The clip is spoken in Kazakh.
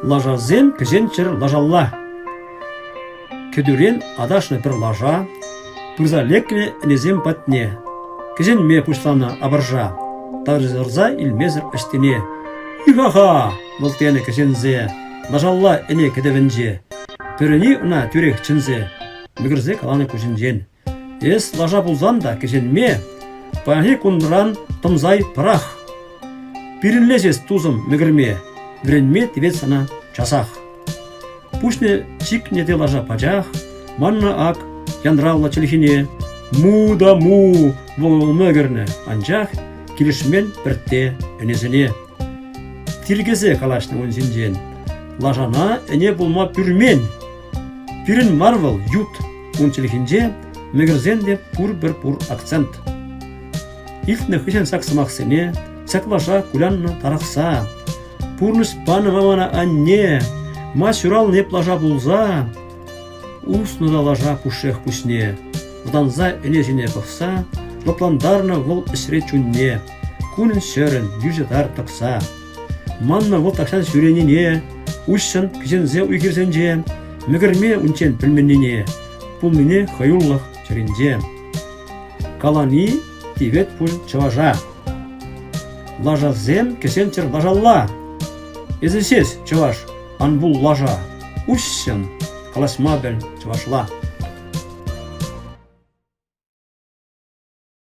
Лажазем кізенчір лажалла. Кедурен адашны бір лажа, пырза лекле інезем патне. Кізен ме пушлана абаржа, тарзырза илмезір іштене. Ихаха, мылтені кізензе, лажалла іне кедевенже. Пөріні ұна түрек чынзе, мүгірзе каланы көжінжен. Ес лажа бұлзан да кізенме, пахи кундыран тымзай пырах. Пирінлесес тузым мүгірме, віренме тивет сана часах. Пушне чикне де лажа пачах, манна ак яндралла челхине, му да му бұл мүгірні анчах, келішмен біртте өнезіне. Тиргезе калашны онзинжен, лажана әне болма пүрмен. Пирин марвел ют ончелхинже, мүгірзен де пур бір пур акцент. Ифтны хышен саксымақсыне, саклаша кулянна тарақса. Пурныс паны мамана анне, ма сюрал не плажа булза. Усны да лажа кушех кусне, вданза энезіне бұқса, лапландарна вол ісре чунне, кунын сөрін южедар тақса. Манна вол тақсан сүреніне, ушсын кізензе уйгерзенже, мүгірме үнчен пілменіне, пулміне хайуллах чаринже. Калани тивет пул чаважа. Лажазем кесенчер лажалла. Езесес чаваш анбул лажа. Ушсын каласмабель чавашла.